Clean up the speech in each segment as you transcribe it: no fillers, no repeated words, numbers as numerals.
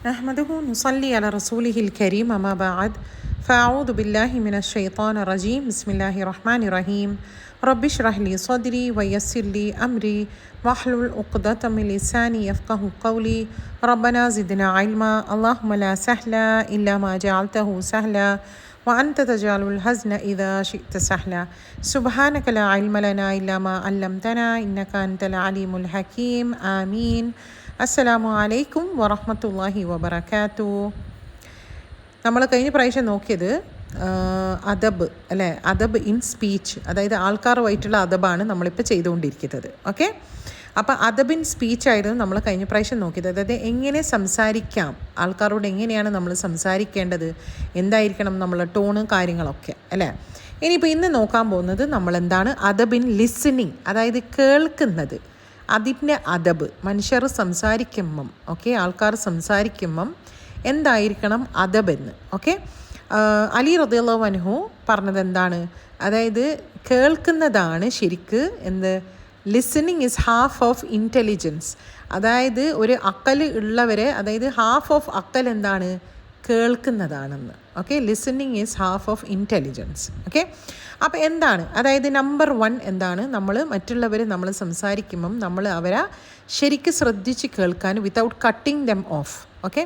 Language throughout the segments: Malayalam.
نحمده نصلي على رسوله الكريم أما بعد فأعوذ بالله من الشيطان الرجيم بسم الله الرحمن الرحيم رب اشرح لي صدري ويسر لي أمري واحلل عقدة من لساني يفقه قولي ربنا زدنا علما اللهم لا سهل إلا ما جعلته سهلا وأنت تجعل الحزن إذا شئت سهلا سبحانك لا علم لنا إلا ما علمتنا إنك أنت العليم الحكيم آمين. അസ്സലാമു അലൈക്കും വറഹ്മത്തുള്ളാഹി വബറകാത്തു. നമ്മൾ കഴിഞ്ഞ പ്രാവശ്യം നോക്കിയത് അദബ് അല്ലേ, അദബ് ഇൻ സ്പീച്ച്, അതായത് ആൾക്കാരുമായിട്ടുള്ള അദബാണ് നമ്മളിപ്പോൾ ചെയ്തുകൊണ്ടിരിക്കുന്നത്. ഓക്കെ, അപ്പോൾ അദബ് ഇൻ സ്പീച്ച് ആയിരുന്നു നമ്മൾ കഴിഞ്ഞ പ്രാവശ്യം നോക്കിയത്. അതായത് എങ്ങനെ സംസാരിക്കാം, ആൾക്കാരോട് എങ്ങനെയാണ് നമ്മൾ സംസാരിക്കേണ്ടത്, എന്തായിരിക്കണം നമ്മളെ ടോണ്, കാര്യങ്ങളൊക്കെ അല്ലേ. ഇനിയിപ്പോൾ ഇന്ന് നോക്കാൻ പോകുന്നത് നമ്മളെന്താണ് അദബ് ഇൻ ലിസണിങ്, അതായത് കേൾക്കുന്നത്, അതിൻ്റെ അദബ്. മനുഷ്യർ സംസാരിക്കുമ്പം, ഓക്കെ, ആൾക്കാർ സംസാരിക്കുമ്പം എന്തായിരിക്കണം അദബെന്ന്. ഓക്കെ, അലി റളിയല്ലാഹു അൻഹു പറഞ്ഞത് എന്താണ്, അതായത് കേൾക്കുന്നതാണ് ശരിക്ക് എന്ത്, listening is half of intelligence. അതായത് ഒരു അക്കൽ ഉള്ളവരെ, അതായത് ഹാഫ് ഓഫ് അക്കൽ എന്താണ്, കേൾക്കുന്നതാണെന്ന്. Okay, listening is half of intelligence. Okay, അപ്പോൾ എന്താണ്, അതായത് നമ്പർ 1 എന്താണ്, മറ്റുള്ളവർ നമ്മൾ സംസാരിക്കുമ്പം നമ്മൾ അവരെ ശരിക്ക് ശ്രദ്ധിച്ച് കേൾക്കാൻ, without cutting dum of. Okay,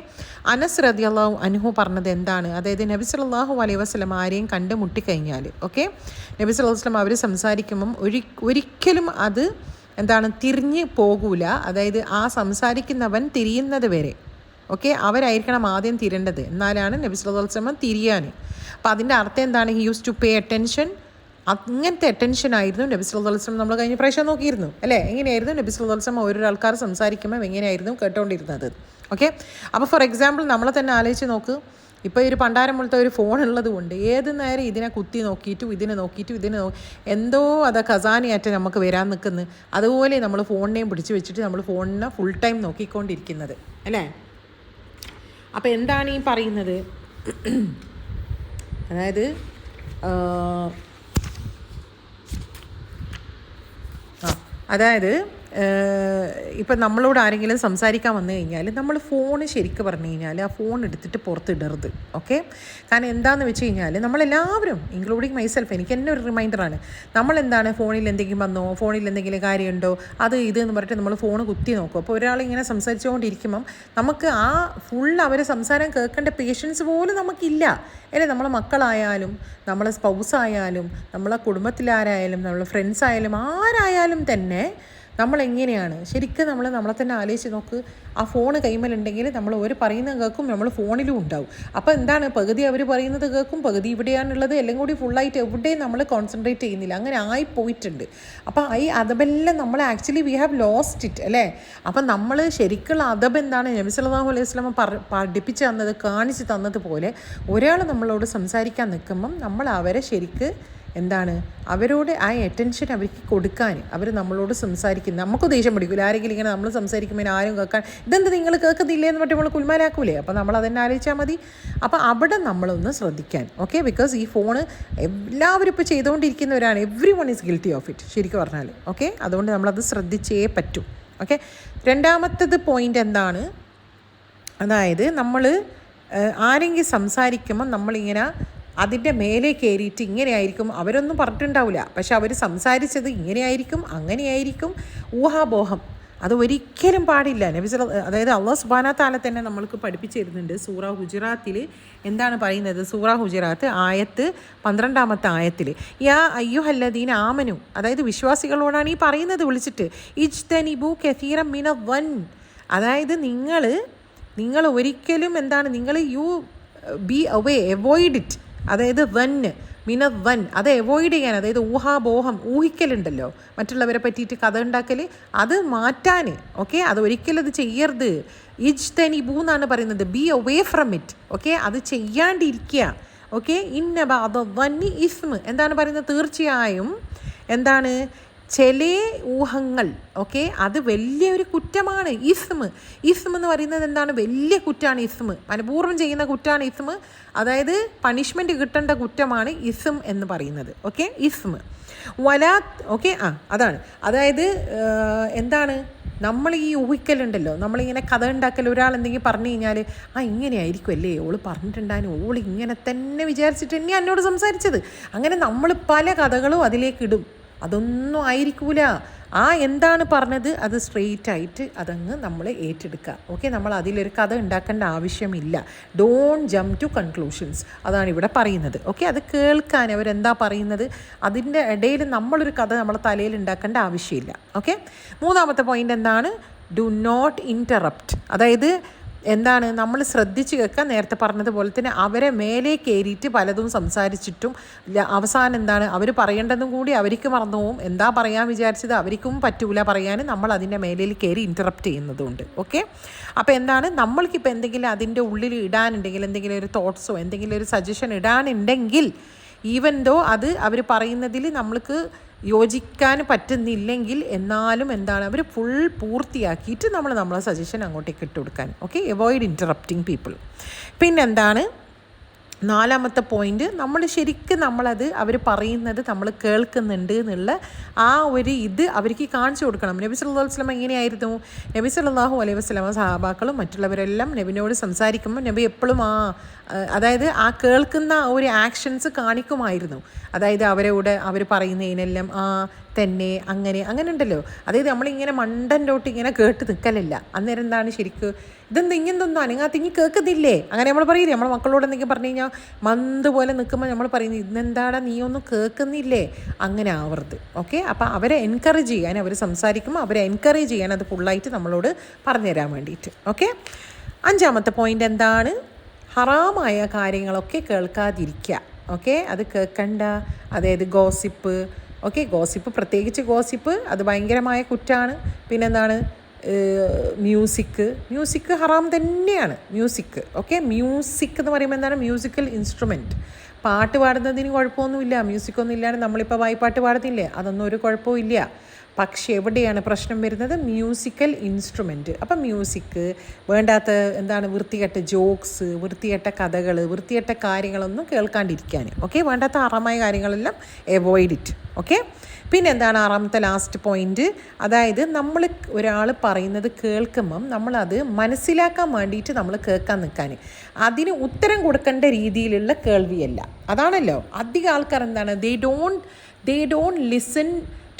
Anas റളിയല്ലാഹു അൻഹു പറഞ്ഞത് എന്താണ്, അതായത് നബി സല്ലല്ലാഹു അലൈഹി വസല്ലം ആരെയും കണ്ടുമുട്ടിക്കഴിഞ്ഞാൽ, ഓക്കെ, നബി സല്ലല്ലാഹു അലൈഹി വസല്ലം അവർ സംസാരിക്കുമ്പം ഒരിക്കലും അത് എന്താണ് തിരിഞ്ഞ് പോകൂല. അതായത് ആ സംസാരിക്കുന്നവൻ തിരിയുന്നത് വരെ, ഓക്കെ, അവരായിരിക്കണം ആദ്യം തിരേണ്ടത്, എന്നാലാണ് നബി സല്ലല്ലാഹു അലൈഹി വസല്ലം തിരിയാൻ. അപ്പോൾ അതിൻ്റെ അർത്ഥം എന്താണ്, he use to pay attention. അങ്ങനത്തെ അറ്റൻഷൻ ആയിരുന്നു നബി സല്ലല്ലാഹു അലൈഹി വസല്ലം. നമ്മൾ കഴിഞ്ഞ പ്രാവശ്യം നോക്കിയിരുന്നു അല്ലേ, എങ്ങനെയായിരുന്നു നബി സല്ലല്ലാഹു അലൈഹി വസല്ലം ഓരോ ആൾക്കാർ സംസാരിക്കുമ്പോൾ എങ്ങനെയായിരുന്നു കേട്ടോണ്ടിരുന്നത്. ഓക്കെ, അപ്പോൾ ഫോർ എക്സാമ്പിൾ നമ്മളെ തന്നെ ആലോചിച്ച് നോക്ക്. ഇപ്പോൾ ഒരു പണ്ടാരം പോലത്തെ ഒരു ഫോൺ ഉള്ളത് കൊണ്ട് ഏത് നേരം ഇതിനെ കുത്തി നോക്കിയിട്ടും ഇതിനെ എന്തോ അത് ഖസാനയായിട്ട് നമുക്ക് വരാൻ നിൽക്കുന്നു. അതുപോലെ നമ്മൾ ഫോണിനെയും പിടിച്ച് വെച്ചിട്ട് നമ്മൾ ഫോണിനെ ഫുൾ ടൈം നോക്കിക്കൊണ്ടിരിക്കുന്നത് അല്ലേ. അപ്പോൾ എന്താണ് ഈ പറയുന്നത്, അതായത് അതായത് ഇപ്പം നമ്മളോട് ആരെങ്കിലും സംസാരിക്കാൻ വന്നു കഴിഞ്ഞാൽ നമ്മൾ ഫോൺ ശരിക്കും പറഞ്ഞു കഴിഞ്ഞാൽ ആ ഫോൺ എടുത്തിട്ട് പുറത്തിടരുത്. ഓക്കെ, കാരണം എന്താണെന്ന് വെച്ച് കഴിഞ്ഞാൽ നമ്മളെല്ലാവരും ഇൻക്ലൂഡിങ് മൈസെൽഫ്, എനിക്ക് തന്നെ ഒരു റിമൈൻഡറാണ്, നമ്മളെന്താണ് ഫോണിൽ എന്തെങ്കിലും വന്നോ, ഫോണിൽ എന്തെങ്കിലും കാര്യമുണ്ടോ, അത് ഇതെന്ന് പറഞ്ഞിട്ട് നമ്മൾ ഫോൺ കുത്തി നോക്കും. അപ്പോൾ ഒരാളിങ്ങനെ സംസാരിച്ചുകൊണ്ടിരിക്കുമ്പം നമുക്ക് ആ ഫുൾ അവരെ സംസാരം കേൾക്കേണ്ട പേഷ്യൻസ് പോലും നമുക്കില്ല അല്ലേ. നമ്മളെ മക്കളായാലും നമ്മളെ സ്പൗസായാലും നമ്മളെ കുടുംബത്തിലാരായാലും നമ്മളെ ഫ്രണ്ട്സ് ആയാലും ആരായാലും തന്നെ നമ്മളെങ്ങനെയാണ് ശരിക്കും നമ്മളെ തന്നെ ആലോചിച്ച് നോക്ക്. ആ ഫോണ് കൈമലുണ്ടെങ്കിൽ നമ്മൾ ഒരു പറയുന്നത് കേൾക്കും, നമ്മൾ ഫോണിലും ഉണ്ടാവും. അപ്പോൾ എന്താണ്, പകുതി അവർ പറയുന്നത് കേൾക്കും, പകുതി ഇവിടെയാണുള്ളത്, എല്ലാം കൂടി ഫുള്ളായിട്ട് എവിടെയും നമ്മൾ കോൺസെൻട്രേറ്റ് ചെയ്യുന്നില്ല. അങ്ങനെ ആയിപ്പോയിട്ടുണ്ട്. അപ്പോൾ അതെല്ലാം നമ്മൾ actually we have lost it അല്ലേ. അപ്പം നമ്മൾ ശരിക്കുള്ള അദബ് എന്താണ്, നബി സല്ലല്ലാഹു അലൈഹി വസല്ലം പഠിപ്പിച്ച് തന്നത്, കാണിച്ച് തന്നതുപോലെ ഒരാൾ നമ്മളോട് സംസാരിക്കാൻ നിൽക്കുമ്പം നമ്മൾ അവരെ ശരിക്ക് എന്താണ്, അവരോട് ആ അറ്റൻഷൻ അവർക്ക് കൊടുക്കാൻ, അവർ നമ്മളോട് സംസാരിക്കും. നമുക്ക് ദേഷ്യം പിടിക്കില്ല, ആരെങ്കിലും ഇങ്ങനെ നമ്മൾ സംസാരിക്കുമ്പോൾ ആരും കേൾക്കാൻ, ഇതെന്ത് നിങ്ങൾ കേൾക്കുന്നില്ലേ എന്ന് പറഞ്ഞിട്ട് നമ്മൾ കുൽമാലാക്കൂലേ. അപ്പോൾ നമ്മൾ അതന്നെ ആലോചിച്ചാൽ മതി. അപ്പോൾ അവിടെ നമ്മളൊന്ന് ശ്രദ്ധിക്കാൻ. ഓക്കെ, ബിക്കോസ് ഈ ഫോണ് എല്ലാവരും ഇപ്പോൾ ചെയ്തുകൊണ്ടിരിക്കുന്നവരാണ്. Everyone is guilty of it ശരിക്കും പറഞ്ഞാൽ. ഓക്കെ, അതുകൊണ്ട് നമ്മളത് ശ്രദ്ധിച്ചേ പറ്റൂ. ഓക്കെ, രണ്ടാമത്തത് പോയിൻ്റ് എന്താണ്, അതായത് നമ്മൾ ആരെങ്കിലും സംസാരിക്കുമ്പോൾ നമ്മളിങ്ങനെ അതിൻ്റെ മേലെ കയറിയിട്ട് ഇങ്ങനെയായിരിക്കും, അവരൊന്നും പറഞ്ഞിട്ടുണ്ടാവില്ല, പക്ഷെ അവർ സംസാരിച്ചത് ഇങ്ങനെയായിരിക്കും, അങ്ങനെയായിരിക്കും, ഊഹാബോഹം, അത് ഒരിക്കലും പാടില്ല. അതായത് അല്ലാഹു സുബ്ഹാനഹു തആല തന്നെ നമ്മൾക്ക് പഠിപ്പിച്ചു തരുന്നുണ്ട്. സൂറ ഹുജറാത്തിൽ എന്താണ് പറയുന്നത്, സൂറ ഹുജറാത്ത് ആയത്ത് 12 ആയത്തിൽ, യാ അയ്യുഹല്ലദീന ആമനു, അതായത് വിശ്വാസികളോടാണ് ഈ പറയുന്നത് വിളിച്ചിട്ട്, ഇജ്തനിബു കസീറൻ മിനദ്ദൻ, അതായത് നിങ്ങൾ ഒരിക്കലും എന്താണ്, നിങ്ങൾ you be away, avoid it, അതായത് മിനവൻ, അത് അവോയ്ഡ് ചെയ്യാൻ, അതായത് ഊഹാബോഹം, ഊഹിക്കലുണ്ടല്ലോ മറ്റുള്ളവരെ പറ്റിയിട്ട് കഥ ഉണ്ടാക്കൽ, അത് മാറ്റാൻ. ഓക്കെ, അത് ഒരിക്കലും അത് ചെയ്യരുത്. ഇജ്തനിബു എന്നാണ് പറയുന്നത്, B away from it. Okay, അത് ചെയ്യാണ്ടിരിക്കുക. ഓക്കെ, ഇന്ന ബഅദ ഇസ്മ്, എന്താണ് പറയുന്നത്, തീർച്ചയായും എന്താണ്, ചില ഊഹങ്ങൾ, ഓക്കെ, അത് വലിയൊരു കുറ്റമാണ്. ഇസ്മ് എന്ന് പറയുന്നത് എന്താണ്, വലിയ കുറ്റമാണ് ഇസ്മ്, മനഃപൂർവ്വം ചെയ്യുന്ന കുറ്റമാണ് ഇസ്മ്, അതായത് പണിഷ്മെൻറ്റ് കിട്ടേണ്ട കുറ്റമാണ് ഇസ്ം എന്ന് പറയുന്നത്. ഓക്കെ, ഇസ്മ് വലാ, ഓക്കെ, അതാണ്, അതായത് എന്താണ്, നമ്മൾ ഈ ഊഹിക്കലുണ്ടല്ലോ, നമ്മളിങ്ങനെ കഥ ഉണ്ടാക്കൽ, ഒരാൾ എന്തെങ്കിലും പറഞ്ഞു കഴിഞ്ഞാൽ ഇങ്ങനെയായിരിക്കും അല്ലേ ഓള് പറഞ്ഞിട്ടുണ്ടായിരുന്നു, ഓള് ഇങ്ങനെ തന്നെ വിചാരിച്ചിട്ട് തന്നെ എന്നോട് സംസാരിച്ചത്, അങ്ങനെ നമ്മൾ പല കഥകളും അതിലേക്ക് ഇടും. അതൊന്നും ആയിരിക്കൂല. എന്താണ് പറഞ്ഞത് അത് സ്ട്രെയിറ്റ് ആയിട്ട് അതങ്ങ് നമ്മൾ ഏറ്റെടുക്കുക. ഓക്കെ, നമ്മൾ അതിലൊരു കഥ ഉണ്ടാക്കേണ്ട ആവശ്യമില്ല. ഡോണ്ട് ജംപ് ടു കൺക്ലൂഷൻസ്, അതാണ് ഇവിടെ പറയുന്നത്. ഓക്കെ, അത് കേൾക്കാൻ അവരെന്താ പറയുന്നത് അതിൻ്റെ ഇടയിൽ നമ്മളൊരു കഥ നമ്മളെ തലയിൽ ഉണ്ടാക്കേണ്ട ആവശ്യമില്ല. ഓക്കെ, മൂന്നാമത്തെ പോയിൻ്റ് എന്താണ്? Do not interrupt. അതായത് എന്താണ്, നമ്മൾ ശ്രദ്ധിച്ച് കേൾക്കുക. നേരത്തെ പറഞ്ഞതുപോലെ തന്നെ അവരെ മേലെ കയറിയിട്ട് പലതും സംസാരിച്ചിട്ടും അവസാനം എന്താണ് അവർ പറയേണ്ടതും കൂടി അവർക്ക് മറന്നു പോവും. എന്താ പറയാൻ വിചാരിച്ചത് അവർക്കും പറ്റൂല പറയാൻ, നമ്മൾ അതിൻ്റെ മേലയിൽ കയറി ഇൻറ്ററപ്റ്റ് ചെയ്യുന്നതുകൊണ്ട്. ഓക്കെ, അപ്പോൾ എന്താണ്, നമ്മൾക്കിപ്പോൾ എന്തെങ്കിലും അതിൻ്റെ ഉള്ളിൽ ഇടാനുണ്ടെങ്കിൽ, എന്തെങ്കിലും ഒരു തോട്ട്സോ എന്തെങ്കിലും ഒരു സജഷൻ ഇടാനുണ്ടെങ്കിൽ, ഈവൻ ദോ അത് അവർ പറയുന്നതിൽ നമ്മൾക്ക് യോജിക്കാൻ പറ്റുന്നില്ലെങ്കിൽ എന്നാലും എന്താണ്, അവർ ഫുൾ പൂർത്തിയാക്കിയിട്ട് നമ്മളെ സജഷൻ അങ്ങോട്ടേക്ക് ഇട്ട് കൊടുക്കാൻ. Okay, avoid interrupting people. പിന്നെന്താണ് നാലാമത്തെ പോയിൻ്റ്, നമ്മൾ ശരിക്കും നമ്മളത് അവർ പറയുന്നത് നമ്മൾ കേൾക്കുന്നുണ്ട് എന്നുള്ള ഇത് അവർക്ക് കാണിച്ചു കൊടുക്കണം. നബി സല്ലല്ലാഹു അലൈഹി വസല്ലം എങ്ങനെയായിരുന്നു? നബി സല്ലല്ലാഹു അലൈഹി വസല്ലം സഹാബാക്കളും മറ്റുള്ളവരെല്ലാം നബിനോട് സംസാരിക്കുമ്പോൾ നബി എപ്പോഴും അതായത് കേൾക്കുന്ന ഒരു ആക്ഷൻസ് കാണിക്കുമായിരുന്നു. അതായത് അവർ പറയുന്നതിനെല്ലാം തന്നെ അങ്ങനെ ഉണ്ടല്ലോ. അതായത് നമ്മളിങ്ങനെ മണ്ടൻ്റോട്ട് ഇങ്ങനെ കേട്ട് നിൽക്കലില്ല. അന്നേരം എന്താണ് ശരിക്കും ഇതെന്ത് ഇങ്ങനൊന്നും അനങ്ങാത്ത ഇനി കേൾക്കുന്നില്ലേ അങ്ങനെ നമ്മൾ പറയില്ലേ. നമ്മളെ മക്കളോട് എന്തെങ്കിലും പറഞ്ഞു കഴിഞ്ഞാൽ മന്ത് പോലെ നിൽക്കുമ്പോൾ നമ്മൾ പറയുന്നത് ഇന്നെന്താടാ നീ ഒന്നും കേൾക്കുന്നില്ലേ, അങ്ങനെ ആവരുത്. ഓക്കെ, അപ്പോൾ അവരെ എൻകറേജ് ചെയ്യാൻ, അവർ സംസാരിക്കുമ്പോൾ അവരെ എൻകറേജ് ചെയ്യാൻ അത് ഫുള്ളായിട്ട് നമ്മളോട് പറഞ്ഞു തരാൻ വേണ്ടിയിട്ട്. ഓക്കെ, അഞ്ചാമത്തെ പോയിൻ്റ് എന്താണ്? ഹറാമായ കാര്യങ്ങളൊക്കെ കേൾക്കാതിരിക്കുക. ഓക്കെ, അത് കേൾക്കണ്ട. അതായത് ഗോസിപ്പ്. ഓക്കെ, ഗോസിപ്പ്, പ്രത്യേകിച്ച് ഗോസിപ്പ് അത് ഭയങ്കരമായ കുറ്റമാണ്. പിന്നെന്താണ്, മ്യൂസിക് ഹറാം തന്നെയാണ്. മ്യൂസിക് എന്ന് പറയുമ്പോൾ എന്താണ്, മ്യൂസിക്കൽ ഇൻസ്ട്രുമെൻറ്റ്. പാട്ട് പാടുന്നതിന് കുഴപ്പമൊന്നുമില്ല, മ്യൂസിക്കൊന്നും ഇല്ലാണ്ട് നമ്മളിപ്പോൾ വായ്പാട്ട് പാടുന്നില്ലേ, അതൊന്നും ഒരു കുഴപ്പവും ഇല്ല. പക്ഷേ എവിടെയാണ് പ്രശ്നം വരുന്നത്? Musical instrument. അപ്പം മ്യൂസിക് വേണ്ടാത്ത വൃത്തികെട്ട ജോക്സ്, വൃത്തികെട്ട കഥകൾ, വൃത്തികെട്ട കാര്യങ്ങളൊന്നും കേൾക്കാണ്ടിരിക്കാൻ. ഓക്കെ, വേണ്ടാത്ത ഹറാമായ കാര്യങ്ങളെല്ലാം അവോയ്ഡ് ഇറ്റ്. ഓക്കെ, പിന്നെന്താണ് ആറാമത്തെ ലാസ്റ്റ് പോയിൻ്റ്? അതായത് നമ്മൾ ഒരാൾ പറയുന്നത് കേൾക്കുമ്പം നമ്മളത് മനസ്സിലാക്കാൻ വേണ്ടിയിട്ട് നമ്മൾ കേൾക്കാൻ നിൽക്കാൻ, അതിന് ഉത്തരം കൊടുക്കേണ്ട രീതിയിലുള്ള കേൾവിയല്ല. അതാണല്ലോ അധികം ആൾക്കാർ എന്താണ്, they don't listen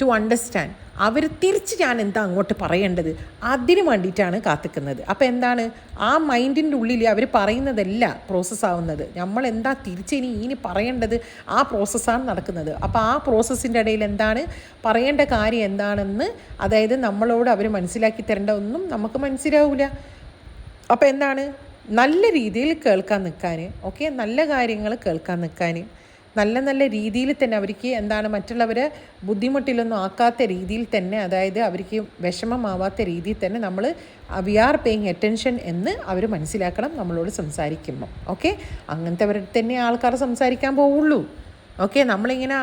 to understand. അവർ തിരിച്ച് ഞാൻ എന്താ അങ്ങോട്ട് പറയേണ്ടത് അതിന് വേണ്ടിയിട്ടാണ് കാത്തിക്കുന്നത്. അപ്പോൾ എന്താണ്, മൈൻഡിൻ്റെ ഉള്ളിൽ അവർ പറയുന്നതല്ല പ്രോസസ്സാവുന്നത്, നമ്മൾ എന്താ ഇനി പറയേണ്ടത് പ്രോസസ്സാണ് നടക്കുന്നത്. അപ്പോൾ പ്രോസസ്സിൻ്റെ ഇടയിൽ എന്താണ് പറയേണ്ട കാര്യം എന്താണെന്ന്, അതായത് നമ്മളോട് അവർ മനസ്സിലാക്കി തരേണ്ട ഒന്നും നമുക്ക് മനസ്സിലാവില്ല. അപ്പോൾ എന്താണ്, നല്ല രീതിയിൽ കേൾക്കാൻ നിൽക്കാൻ. ഓക്കെ, നല്ല കാര്യങ്ങൾ കേൾക്കാൻ നിൽക്കാൻ, നല്ല രീതിയിൽ തന്നെ അവർക്ക് മറ്റുള്ളവരെ ബുദ്ധിമുട്ടിലൊന്നും ആക്കാത്ത രീതിയിൽ തന്നെ, അതായത് അവർക്ക് വിഷമമാവാത്ത രീതിയിൽ തന്നെ നമ്മൾ വി ആർ പേയിങ് അറ്റൻഷൻ എന്ന് അവർ മനസ്സിലാക്കണം നമ്മളോട് സംസാരിക്കുമ്പോൾ. ഓക്കെ, അങ്ങനത്തെവരുടെ തന്നെ ആൾക്കാർ സംസാരിക്കാൻ പോവുള്ളൂ. ഓക്കെ, നമ്മളിങ്ങനെ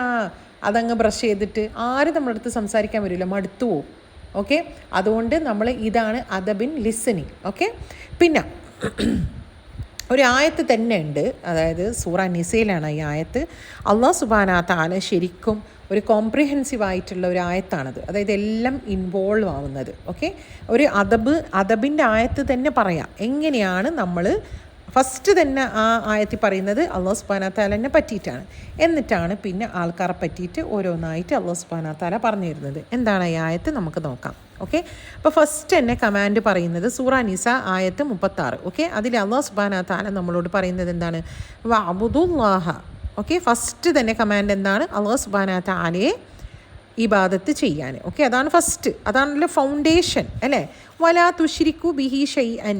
അതങ്ങ് ബ്രഷ് ചെയ്തിട്ട് ആരും നമ്മുടെ അടുത്ത് സംസാരിക്കാൻ വരില്ല, മടുത്തു പോവും. ഓക്കെ, അതുകൊണ്ട് ഇതാണ് അദബിൻ ലിസണിങ്. ഓക്കെ, പിന്നെ ഒരു ആയത്ത് തന്നെ ഉണ്ട്, അതായത് സൂറ നിസയിലാണ് ഈ ആയത്ത്. അള്ളാഹു സുബ്ഹാനഹു വ തആല ശരിക്കും ഒരു കോംപ്രിഹെൻസീവ് ആയിട്ടുള്ള ഒരു ആയത്താണത്, അതായത് എല്ലാം ഇൻവോൾവ് ആവുന്നത്. ഓക്കെ, ഒരു അദബിൻ്റെ ആയത്ത് തന്നെ പറയാം. എങ്ങനെയാണ് നമ്മൾ ഫസ്റ്റ് തന്നെ ആയത്തിൽ പറയുന്നത് അള്ളാഹു സുബ്ഹാനഹു വ തആലനെ പറ്റിയിട്ടാണ്, എന്നിട്ടാണ് പിന്നെ ആൾക്കാരെ പറ്റിയിട്ട് ഓരോന്നായിട്ട് അള്ളാഹു സുബ്ഹാനഹു വ തആല പറഞ്ഞു തരുന്നത്. എന്താണ് ഈ ആയത്ത് നമുക്ക് നോക്കാം. ഓക്കെ, അപ്പോൾ ഫസ്റ്റ് തന്നെ കമാൻഡ് പറയുന്നത് സൂറ നിസ ആയത്ത് 36. ഓക്കെ, അതിൽ അള്ളാഹു സുബ്ഹാനഹു വ തആല നമ്മളോട് പറയുന്നത് എന്താണ്? വഅബ്ദുല്ലാഹ. ഓക്കെ, ഫസ്റ്റ് തന്നെ കമാൻഡ് എന്താണ്? അള്ളാഹു സുബ്ഹാനഹു വ തആലയെ ഇബാദത്ത് ചെയ്യാൻ. ഓക്കെ, അതാണ് ഫസ്റ്റ്, അതാണല്ലോ ഫൗണ്ടേഷൻ അല്ലേ. വലാ തുശ്രികു ബിഹി ഷൈഅൻ,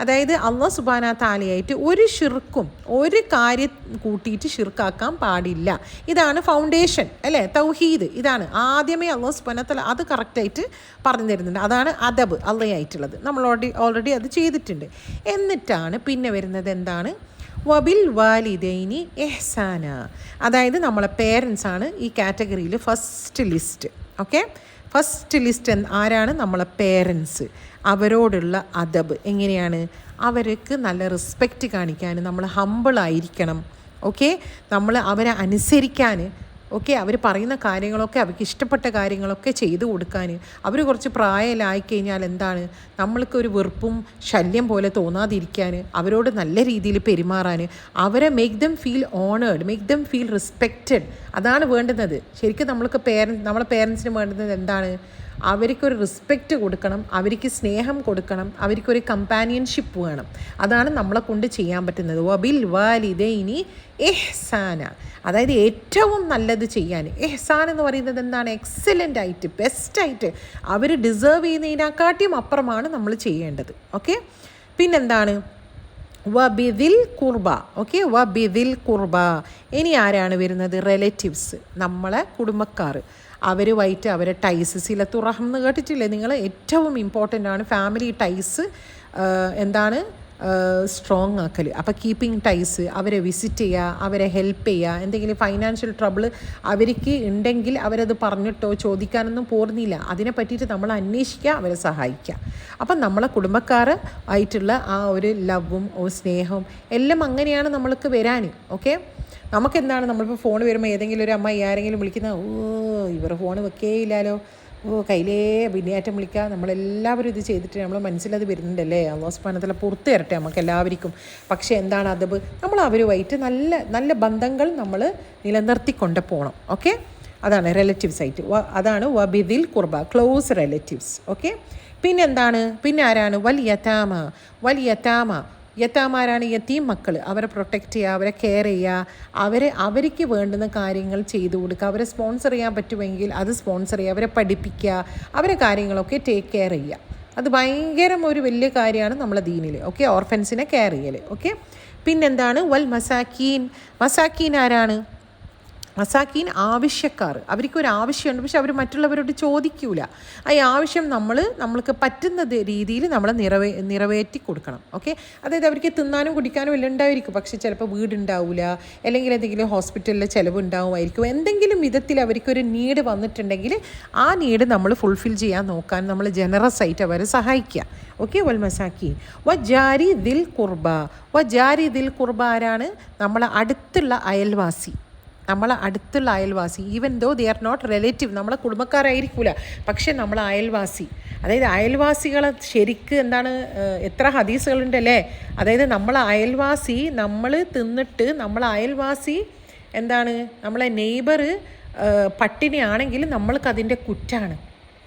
അതായത് അള്ളാഹു സുബ്ഹാനഹു വ തആലയായിട്ട് ഒരു ഷിർക്കും ഒരു കാര്യം കൂട്ടിയിട്ട് ഷിർക്കാക്കാൻ പാടില്ല. ഇതാണ് ഫൗണ്ടേഷൻ അല്ലേ, തൗഹീദ്. ഇതാണ് ആദ്യമേ അള്ളാഹു സുബ്ഹാനഹു വ തആല അത് കറക്റ്റായിട്ട് പറഞ്ഞു തരുന്നുണ്ട്. അതാണ് അദബ് അള്ളയായിട്ടുള്ളത്. നമ്മൾ ഓൾറെഡി അത് ചെയ്തിട്ടുണ്ട്. എന്നിട്ടാണ് പിന്നെ വരുന്നത് എന്താണ്? വബിൽ വാലിദൈനി ഇഹ്സാന, അതായത് നമ്മളെ പേരൻസാണ് ഈ കാറ്റഗറിയിൽ first list. Okay, first list ആരാണ്? നമ്മളെ പേരൻസ്. അവരോടുള്ള അദബ് എങ്ങനെയാണ്? അവർക്ക് നല്ല റെസ്പെക്റ്റ് കാണിക്കാൻ നമ്മൾ ഹമ്പിളായിരിക്കണം. ഓക്കെ, നമ്മൾ അവരെ അനുസരിക്കാൻ ഓക്കെ, അവർ പറയുന്ന കാര്യങ്ങളൊക്കെ അവർക്ക് ഇഷ്ടപ്പെട്ട കാര്യങ്ങളൊക്കെ ചെയ്തു കൊടുക്കാൻ. അവർ കുറച്ച് പ്രായമായിക്കഴിഞ്ഞാൽ എന്താണ്, നമ്മൾക്കൊരു വെറുപ്പും ശല്യം പോലെ തോന്നാതിരിക്കാൻ, അവരോട് നല്ല രീതിയിൽ പെരുമാറാൻ, അവരെ make them feel honoured, make them feel respected. അതാണ് വേണ്ടുന്നത്. ശരിക്കും നമ്മളെ പേരൻസിന് വേണ്ടുന്നത് എന്താണ്? അവർക്കൊരു റെസ്പെക്റ്റ് കൊടുക്കണം, അവർക്ക് സ്നേഹം കൊടുക്കണം, അവർക്കൊരു കമ്പാനിയൻഷിപ്പ് വേണം. അതാണ് നമ്മളെ കൊണ്ട് ചെയ്യാൻ പറ്റുന്നത്. വബിൽ വാലിദൈനി ഇഹ്സാന, അതായത് ഏറ്റവും നല്ലത് ചെയ്യാൻ. ഇഹ്സാൻ എന്ന് പറയുന്നത് എന്താണ്? എക്സലൻ്റ് ആയിട്ട്, ബെസ്റ്റായിട്ട്, അവർ ഡിസേർവ് ചെയ്യുന്നതിനെക്കാട്ടിയും അപ്പുറമാണ് നമ്മൾ ചെയ്യേണ്ടത്. ഓക്കെ, പിന്നെന്താണ്? വബിദിൽ കുർബ. ഓക്കെ, വബിദിൽ കുർബ. ഇനി ആരാണ് വരുന്നത്? റിലേറ്റീവ്സ്, നമ്മളെ കുടുംബക്കാർ. അവരുമായിട്ട് അവരെ ടൈസ്, സിലത്തു റഹം എന്ന് കേട്ടിട്ടില്ലേ നിങ്ങൾ? ഏറ്റവും ഇമ്പോർട്ടൻ്റ് ആണ് ഫാമിലി ടൈസ്. എന്താണ്? സ്ട്രോങ് ആക്കൽ. അപ്പോൾ കീപ്പിംഗ് ടൈസ്, അവരെ വിസിറ്റ് ചെയ്യുക, അവരെ ഹെൽപ്പ് ചെയ്യുക. എന്തെങ്കിലും ഫൈനാൻഷ്യൽ ട്രബിൾ അവർക്ക് ഉണ്ടെങ്കിൽ അവരത് പറഞ്ഞിട്ടോ ചോദിക്കാനൊന്നും പോർന്നില്ല, അതിനെ പറ്റിയിട്ട് നമ്മൾ അന്വേഷിക്കുക, അവരെ സഹായിക്കുക. അപ്പം നമ്മളെ കുടുംബക്കാർ ആയിട്ടുള്ള ആ ഒരു ലവും സ്നേഹവും എല്ലാം അങ്ങനെയാണ് നമ്മൾക്ക് വരാൻ. ഓക്കെ, നമുക്കെന്താണ്, നമ്മളിപ്പോൾ ഫോൺ വരുമ്പോൾ ഏതെങ്കിലും ഒരു അമ്മ ആരെങ്കിലും വിളിക്കുന്ന, ഇവർ ഫോൺ വെക്കേയില്ലല്ലോ, കയ്യിലേ പിന്നെയാറ്റം വിളിക്കുക. നമ്മളെല്ലാവരും ഇത് ചെയ്തിട്ട് നമ്മൾ മനസ്സിലത് വരുന്നുണ്ടല്ലേ, അല്ലാഹു സുബ്ഹാനഹു വ തആല പുറത്ത് തരട്ടെ നമുക്ക് എല്ലാവർക്കും. പക്ഷേ എന്താണ് അദബ്? നമ്മൾ അവരുമായിട്ട് നല്ല നല്ല ബന്ധങ്ങൾ നമ്മൾ നിലനിർത്തിക്കൊണ്ട് പോകണം. ഓക്കെ, അതാണ് റിലേറ്റീവ്സ് ആയിട്ട്. അതാണ് വബിദിൽ കുർബ, ക്ലോസ് റിലേറ്റീവ്സ്. ഓക്കെ, പിന്നെന്താണ്? പിന്നെ ആരാണ്? വലിയത്താമ. യത്താമാരാണ് യത്തീം മക്കൾ. അവരെ പ്രൊട്ടക്റ്റ് ചെയ്യുക, അവരെ കെയർ ചെയ്യുക, അവർക്ക് വേണ്ടുന്ന കാര്യങ്ങൾ ചെയ്തു കൊടുക്കുക. അവരെ സ്പോൺസർ ചെയ്യാൻ പറ്റുമെങ്കിൽ അത് സ്പോൺസർ ചെയ്യുക, അവരെ പഠിപ്പിക്കുക, അവരെ കാര്യങ്ങളൊക്കെ ടേക്ക് കെയർ ചെയ്യുക. അത് ഭയങ്കര ഒരു വലിയ കാര്യമാണ് നമ്മളെ ദീനിൽ. ഓക്കെ, ഓർഫൻസിനെ കെയർ ചെയ്യൽ. ഓക്കെ, പിന്നെന്താണ്? വൽ മസാക്കീൻ ആരാണ്? മസാക്കീൻ ആവശ്യക്കാർ. അവർക്കൊരു ആവശ്യമുണ്ട്, പക്ഷെ അവർ മറ്റുള്ളവരോട് ചോദിക്കൂല. ആ ആവശ്യം നമ്മൾക്ക് പറ്റുന്ന രീതിയിൽ നമ്മൾ നിറവേറ്റി കൊടുക്കണം. ഓക്കെ, അതായത് അവർക്ക് തിന്നാനും കുടിക്കാനും എല്ലാം ഉണ്ടായിരിക്കും, പക്ഷെ ചിലപ്പോൾ വീടുണ്ടാവില്ല, അല്ലെങ്കിൽ എന്തെങ്കിലും ഹോസ്പിറ്റലിലെ ചിലവ് ഉണ്ടാവുമായിരിക്കും. എന്തെങ്കിലും വിധത്തിൽ അവർക്കൊരു നീഡ് വന്നിട്ടുണ്ടെങ്കിൽ ആ നീഡ് നമ്മൾ ഫുൾഫിൽ ചെയ്യാൻ നോക്കാൻ നമ്മൾ ജനറസ് ആയിട്ട് അവരെ സഹായിക്കുക. ഓക്കെ, വൽ മസാക്കീൻ വജാരി ദിൽ കുർബ ആരാണ്? നമ്മളെ അടുത്തുള്ള അയൽവാസി. Even though they are not relative, നമ്മളെ കുടുംബക്കാരായിരിക്കില്ല, പക്ഷെ നമ്മളെ അയൽവാസി. അതായത് അയൽവാസികളെ ശരിക്ക് എന്താണ്, എത്ര ഹദീസുകളുണ്ടല്ലേ. അതായത് നമ്മളെ അയൽവാസി, നമ്മൾ തിന്നിട്ട് നമ്മളെ അയൽവാസി എന്താണ്, നമ്മളെ നെയ്ബർ പട്ടിണിയാണെങ്കിൽ നമ്മൾക്കതിൻ്റെ കുറ്റാണ്.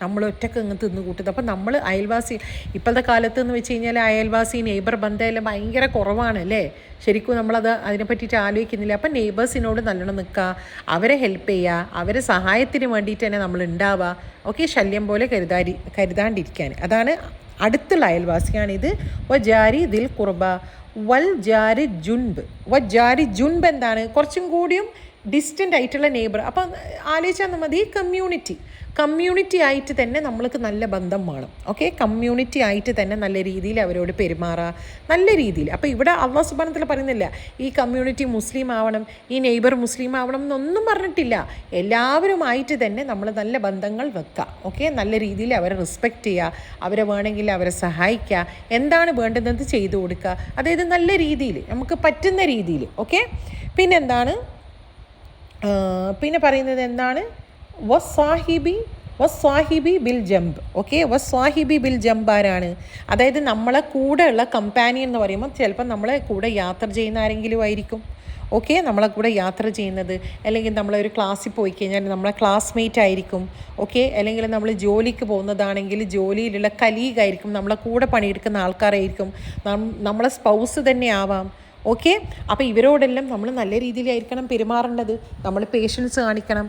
നമ്മൾ ഒറ്റക്ക് ഇങ്ങ് തിന്ന് കൂട്ടുന്നത്. അപ്പം നമ്മൾ അയൽവാസി, ഇപ്പോഴത്തെ കാലത്ത് എന്ന് വെച്ച് കഴിഞ്ഞാൽ അയൽവാസി നെയ്ബർ ബന്ധമെല്ലാം ഭയങ്കര കുറവാണല്ലേ. ശരിക്കും നമ്മളത് അതിനെ പറ്റിയിട്ട് ആലോചിക്കുന്നില്ല. അപ്പം നെയ്ബേഴ്സിനോട് നല്ലോണം നിൽക്കുക, അവരെ ഹെൽപ്പ് ചെയ്യുക, അവരെ സഹായത്തിന് വേണ്ടിയിട്ട് തന്നെ നമ്മൾ ഉണ്ടാവുക. ഓക്കെ, ശല്യം പോലെ കരുതാണ്ടിരിക്കാൻ. അതാണ് അടുത്തുള്ള അയൽവാസിയാണിത്. വജാരി ദിൽ കുർബ വൽ ജാരി ജുൻബ് എന്താണ്? കുറച്ചും കൂടിയും ഡിസ്റ്റൻ്റ് ആയിട്ടുള്ള നെയ്ബർ. അപ്പം ആലോചിച്ചാൽ മതി, കമ്മ്യൂണിറ്റി ആയിട്ട് തന്നെ നമ്മൾക്ക് നല്ല ബന്ധം വേണം. ഓക്കെ, കമ്മ്യൂണിറ്റി ആയിട്ട് തന്നെ നല്ല രീതിയിൽ അവരോട് പെരുമാറുക, നല്ല രീതിയിൽ. അപ്പോൾ ഇവിടെ അല്ലാഹു സുബ്ഹാനഹു വ തആല പറയുന്നില്ല ഈ കമ്മ്യൂണിറ്റി മുസ്ലിം ആവണം, ഈ നെയ്ബർ മുസ്ലിം ആവണം എന്നൊന്നും പറഞ്ഞിട്ടില്ല. എല്ലാവരുമായിട്ട് തന്നെ നമ്മൾ നല്ല ബന്ധങ്ങൾ വെക്കുക. ഓക്കെ, നല്ല രീതിയിൽ അവരെ റെസ്പെക്റ്റ് ചെയ്യുക, അവരെ വേണമെങ്കിൽ അവരെ സഹായിക്കുക, എന്താണ് വേണ്ടതെന്ന് ചെയ്തു കൊടുക്കുക. അതായത് നല്ല രീതിയിൽ, നമുക്ക് പറ്റുന്ന രീതിയിൽ. ഓക്കെ, പിന്നെന്താണ്? പിന്നെ പറയുന്നത് എന്താണ്? വസ്വാഹിബി ബിൽ ജംബ്. ഓക്കെ, വസ്വാഹിബി ബിൽ ജംബ് ആരാണ്? അതായത് നമ്മളെ കൂടെ ഉള്ള കമ്പാനിയൻ എന്ന് പറയുമ്പോൾ ചിലപ്പോൾ നമ്മളെ കൂടെ യാത്ര ചെയ്യുന്ന ആരെങ്കിലും ആയിരിക്കും. ഓക്കെ, നമ്മളെ കൂടെ യാത്ര ചെയ്യുന്നത്, അല്ലെങ്കിൽ നമ്മളൊരു ക്ലാസ്സിൽ പോയി കഴിഞ്ഞാൽ നമ്മളെ ക്ലാസ്മേറ്റ് ആയിരിക്കും. ഓക്കെ, അല്ലെങ്കിൽ നമ്മൾ ജോലിക്ക് പോകുന്നതാണെങ്കിൽ ജോലിയിലുള്ള കലീഗായിരിക്കും, നമ്മളെ കൂടെ പണിയെടുക്കുന്ന ആൾക്കാരായിരിക്കും, നമ്മളെ സ്പൗസ് തന്നെ ആവാം. ഓക്കെ, അപ്പോൾ ഇവരോടെല്ലാം നമ്മൾ നല്ല രീതിയിലായിരിക്കണം പെരുമാറേണ്ടത്. നമ്മൾ പേഷ്യൻസ് കാണിക്കണം,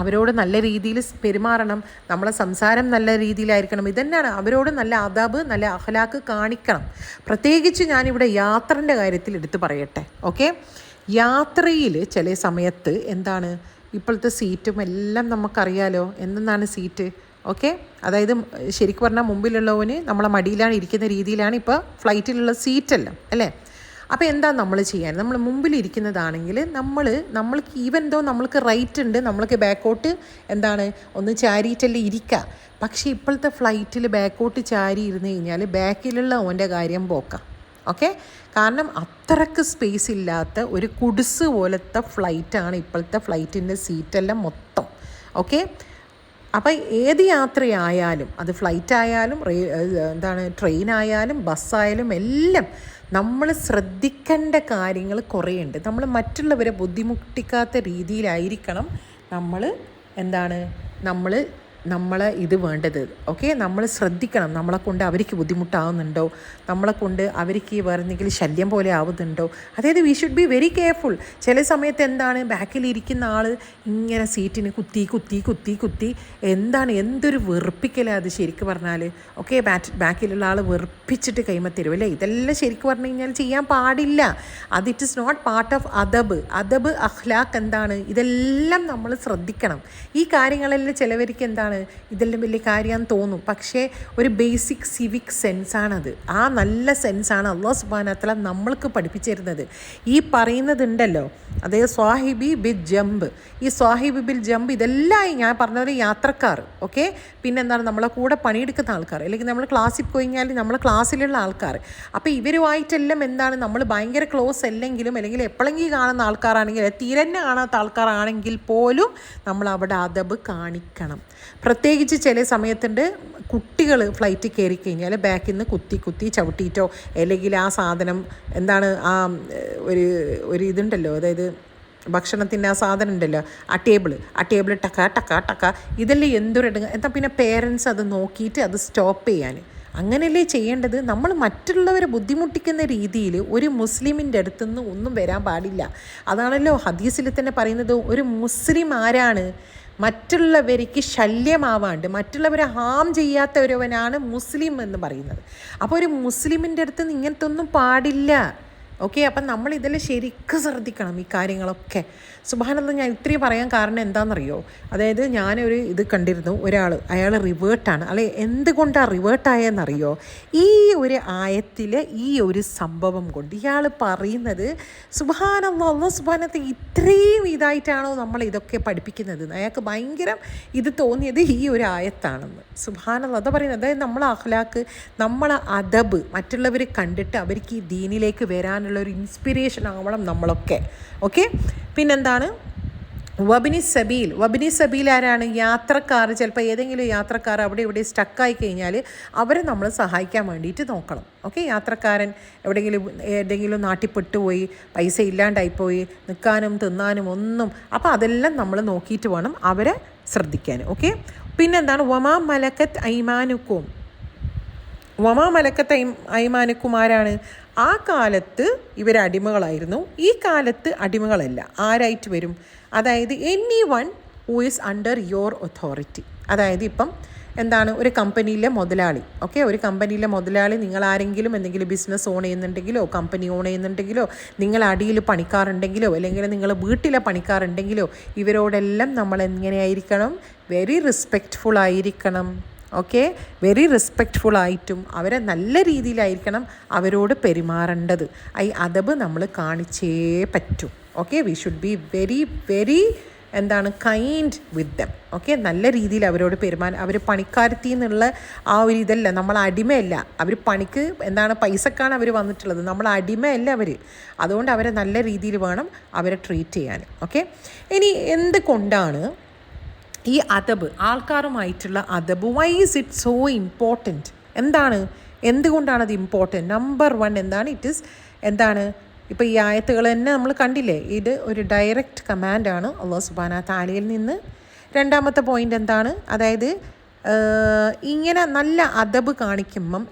അവരോട് നല്ല രീതിയിൽ പെരുമാറണം, നമ്മളെ സംസാരം നല്ല രീതിയിലായിരിക്കണം. ഇതന്നെയാണ്, അവരോട് നല്ല അദബ്, നല്ല അഖ്ലാഖ് കാണിക്കണം. പ്രത്യേകിച്ച് ഞാനിവിടെ യാത്രൻ്റെ കാര്യത്തിൽ എടുത്ത് പറയട്ടെ. ഓക്കെ, യാത്രയിൽ ചില സമയത്ത് എന്താണ്, ഇപ്പോഴത്തെ സീറ്റും എല്ലാം നമുക്കറിയാലോ എന്തെന്നാണ് സീറ്റ്. ഓക്കെ, അതായത് ശരിക്കും പറഞ്ഞാൽ മുമ്പിലുള്ളവന് നമ്മളെ മടിയിലാണ് ഇരിക്കുന്ന രീതിയിലാണ് ഇപ്പോൾ ഫ്ലൈറ്റിലുള്ള സീറ്റെല്ലാം അല്ലേ. അപ്പോൾ എന്താ നമ്മൾ ചെയ്യാൻ? നമ്മൾ മുമ്പിലിരിക്കുന്നതാണെങ്കിൽ നമ്മൾക്ക് ഈവൻ ദോ നമ്മൾക്ക് റൈറ്റ് ഉണ്ട്, നമ്മൾക്ക് ബാക്കോട്ട് എന്താണ് ഒന്ന് ചാരിയിട്ടല്ലേ ഇരിക്കുക. പക്ഷേ ഇപ്പോഴത്തെ ഫ്ലൈറ്റിൽ ബാക്കോട്ട് ചാരി ഇരുന്ന് കഴിഞ്ഞാൽ ബാക്കിലുള്ള ഓൻ്റെ കാര്യം പോക്കാം. ഓക്കെ. കാരണം അത്രയ്ക്ക് സ്പേസ് ഇല്ലാത്ത ഒരു കുടിസ് പോലത്തെ ഫ്ലൈറ്റാണ് ഇപ്പോഴത്തെ ഫ്ലൈറ്റിൻ്റെ സീറ്റെല്ലാം മൊത്തം. ഓക്കെ. അപ്പം ഏത് യാത്രയായാലും, അത് ഫ്ലൈറ്റ് ആയാലും ട്രെയിൻ ആയാലും ബസ്സായാലും എല്ലാം നമ്മൾ ശ്രദ്ധിക്കേണ്ട കാര്യങ്ങൾ കുറേ ഉണ്ട്. നമ്മൾ മറ്റുള്ളവരെ ബുദ്ധിമുട്ടിക്കാത്ത രീതിയിലായിരിക്കണം നമ്മൾ ഇത് വേണ്ടത്. ഓക്കെ. നമ്മൾ ശ്രദ്ധിക്കണം, നമ്മളെ കൊണ്ട് അവർക്ക് ബുദ്ധിമുട്ടാവുന്നുണ്ടോ, നമ്മളെ കൊണ്ട് അവർക്ക് വേറെ എന്തെങ്കിലും ശല്യം പോലെ ആവുന്നുണ്ടോ. അതായത് we should be very careful. ചില സമയത്ത് ബാക്കിലിരിക്കുന്ന ആൾ ഇങ്ങനെ സീറ്റിന് കുത്തി എന്തൊരു വെറുപ്പിക്കലാണ് അത് ശരിക്കും പറഞ്ഞാൽ. ഓക്കെ. ബാക്കിലുള്ള ആൾ വെറുപ്പിച്ചിട്ട് കൈമത്തരും അല്ലേ. ഇതെല്ലാം ശരിക്കും പറഞ്ഞു കഴിഞ്ഞാൽ ചെയ്യാൻ പാടില്ല. അത് it is not part of അദബ് അഖ്ലാഖ്. ഇതെല്ലാം നമ്മൾ ശ്രദ്ധിക്കണം. ഈ കാര്യങ്ങളെല്ലാം ചിലവർക്ക് ഇതെല്ലാം വലിയ കാര്യമാണെന്ന് തോന്നും, പക്ഷേ ഒരു ബേസിക് സിവിക് സെൻസാണത്. ആ നല്ല സെൻസാണ് അല്ലാഹു സുബ്ഹാനഹു വ തആല നമ്മൾക്ക് പഠിപ്പിച്ചു തരുന്നത്. ഈ പറയുന്നതുണ്ടല്ലോ, അതായത് സ്വാഹിബി ബിൽ ജംബ്, ഈ സ്വാഹിബി ബിൽ ജംബ് ഇതെല്ലാം ഞാൻ പറഞ്ഞ യാത്രക്കാർ. ഓക്കെ. പിന്നെന്താണ് നമ്മളെ കൂടെ പണിയെടുക്കുന്ന ആൾക്കാർ, അല്ലെങ്കിൽ നമ്മൾ ക്ലാസ്സിൽ പോയി കഴിഞ്ഞാൽ നമ്മളെ ക്ലാസ്സിലുള്ള ആൾക്കാർ. അപ്പോൾ ഇവരുമായിട്ടെല്ലാം നമ്മൾ ഭയങ്കര ക്ലോസ് അല്ലെങ്കിൽ എപ്പോഴെങ്കിലും കാണുന്ന ആൾക്കാരാണെങ്കിൽ, തീരെന്നെ കാണാത്ത ആൾക്കാരാണെങ്കിൽ പോലും നമ്മൾ അവിടെ അദബ് കാണിക്കണം. പ്രത്യേകിച്ച് ചില സമയത്തുണ്ട് കുട്ടികൾ ഫ്ലൈറ്റിൽ കയറി കഴിഞ്ഞാൽ ബാക്കിൽ നിന്ന് കുത്തി ചവിട്ടിയിട്ടോ, അല്ലെങ്കിൽ ആ സാധനം ആ ഒരു ഇതുണ്ടല്ലോ, അതായത് ഭക്ഷണത്തിൻ്റെ ആ സാധനം ഉണ്ടല്ലോ, ആ ടേബിൾ ടക്ക ഇതെല്ലാം എന്താ പിന്നെ പേരൻസ് അത് നോക്കിയിട്ട് അത് സ്റ്റോപ്പ് ചെയ്യാൻ. അങ്ങനെയല്ലേ ചെയ്യേണ്ടത്. നമ്മൾ മറ്റുള്ളവരെ ബുദ്ധിമുട്ടിക്കുന്ന രീതിയിൽ ഒരു മുസ്ലിമിൻ്റെ അടുത്തുനിന്ന് ഒന്നും വരാൻ പാടില്ല. അതാണല്ലോ ഹദീസിൽ തന്നെ പറയുന്നത്, ഒരു മുസ്ലിം ആരാണ്? മറ്റുള്ളവർക്ക് ശല്യമാവാണ്ട് മറ്റുള്ളവരെ ഹാം ചെയ്യാത്തവരവനാണ് മുസ്ലിം എന്ന് പറയുന്നത്. അപ്പോൾ ഒരു മുസ്ലിമിൻ്റെ അടുത്ത് നിന്ന് ഇങ്ങനത്തെ ഒന്നും പാടില്ല. ഓക്കെ. അപ്പം നമ്മൾ ഇതെല്ലാം ശരിക്കും ശ്രദ്ധിക്കണം, ഈ കാര്യങ്ങളൊക്കെ. സുബ്ഹാനല്ലാഹ്, ഞാൻ ഇത്രയും പറയാൻ കാരണം എന്താണെന്നറിയോ? അതായത് ഞാനൊരു ഇത് കണ്ടിരുന്നു, അയാൾ റിവേർട്ടാണ്. അല്ലെ, എന്തുകൊണ്ടാണ് റിവേർട്ടായെന്നറിയോ? ഈ ഒരു ആയത്തിൽ ഈ ഒരു സംഭവം കൊണ്ട് ഇയാൾ പറയുന്നത്, സുബ്ഹാനല്ലാഹ്, അല്ലാഹു സുബ്ഹാനഹു ഇത്രയും ഇതായിട്ടാണോ നമ്മൾ ഇതൊക്കെ പഠിപ്പിക്കുന്നത്? അയാൾക്ക് ഭയങ്കര ഇത് തോന്നിയത് ഈ ഒരു ആയത്താണെന്ന്. സുബ്ഹാനല്ലാഹ്, അതാ പറയുന്നത്. അതായത് നമ്മളെ അഖ്ലാഖ്, നമ്മളെ അദബ് മറ്റുള്ളവർ കണ്ടിട്ട് അവർക്ക് ഈ ദീനിലേക്ക് വരാനുള്ള ഒരു ഇൻസ്പിറേഷൻ ആവണം നമ്മളൊക്കെ. ഓക്കെ. പിന്നെന്താണ് വബിനി സബീൽ ആരാണ്? യാത്രക്കാർ. ചിലപ്പോൾ ഏതെങ്കിലും യാത്രക്കാർ അവിടെ ഇവിടെ സ്റ്റക്കായി കഴിഞ്ഞാൽ അവരെ നമ്മൾ സഹായിക്കാൻ വേണ്ടിയിട്ട് നോക്കണം. ഓക്കെ. യാത്രക്കാരൻ ഏതെങ്കിലും നാട്ടിൽ പെട്ടുപോയി, പൈസ ഇല്ലാണ്ടായിപ്പോയി, നിൽക്കാനും തിന്നാനും ഒന്നും, അപ്പോൾ അതെല്ലാം നമ്മൾ നോക്കിയിട്ട് വേണം അവരെ ശ്രദ്ധിക്കാൻ. ഓക്കെ. പിന്നെന്താണ് വമാ മലക്കത്ത് ഐമാനുക്കും ആരാണ്? ആ കാലത്ത് ഇവർ അടിമകളായിരുന്നു, ഈ കാലത്ത് അടിമകളല്ല. ആരായിട്ട് വരും? അതായത് anyone who is under your authority. അതായത് ഇപ്പം ഒരു കമ്പനിയിലെ മുതലാളി. ഓക്കെ. ഒരു കമ്പനിയിലെ മുതലാളി, നിങ്ങൾ ആരെങ്കിലും എന്തെങ്കിലും ബിസിനസ് ഓൺ ചെയ്യുന്നുണ്ടെങ്കിലോ കമ്പനി ഓൺ ചെയ്യുന്നുണ്ടെങ്കിലോ, നിങ്ങൾ അടിയിൽ പണിക്കാറുണ്ടെങ്കിലോ, അല്ലെങ്കിൽ നിങ്ങൾ വീട്ടിലെ പണിക്കാറുണ്ടെങ്കിലോ, ഇവരോടെല്ലാം നമ്മൾ എങ്ങനെയായിരിക്കണം? വെരി റെസ്പെക്റ്റ്ഫുൾ ആയിരിക്കണം. ഓക്കെ. വെരി റെസ്പെക്റ്റ്ഫുൾ ആയിട്ടും അവരെ നല്ല രീതിയിലായിരിക്കണം അവരോട് പെരുമാറേണ്ടത്. ഈ അദബ് നമ്മൾ കാണിച്ചേ പറ്റൂ. Okay. We should be very very kind with dum. Okay. നല്ല രീതിയിൽ അവരോട് പെരുമാറാൻ. അവർ പണിക്കാരത്തി എന്നുള്ള ആ ഒരു ഇതല്ല, നമ്മൾ അടിമയല്ല. അവർ പണിക്ക് പൈസക്കാണ് അവർ വന്നിട്ടുള്ളത്, നമ്മൾ അടിമയല്ല അവർ. അതുകൊണ്ട് അവരെ നല്ല രീതിയിൽ വേണം അവരെ ട്രീറ്റ് ചെയ്യാൻ. ഓക്കെ. ഇനി എന്തുകൊണ്ടാണ് ഈ അദബ്, ആൾക്കാരുമായിട്ടുള്ള അദബ്, why is it so important? എന്തുകൊണ്ടാണ് അത് ഇമ്പോർട്ടൻറ്റ്? നമ്പർ 1 ഇറ്റ് ഈസ് ഇപ്പോൾ ഈ ആയത്തുകൾ തന്നെ നമ്മൾ കണ്ടില്ലേ, ഇത് ഒരു ഡയറക്റ്റ് കമാൻഡാണ് അല്ലാഹു സുബ്ഹാനഹു വ തആലയിൽ നിന്ന്. രണ്ടാമത്തെ പോയിൻ്റ് അതായത് ഇങ്ങനെ നല്ല അദബ് കാണിക്കുമ്പം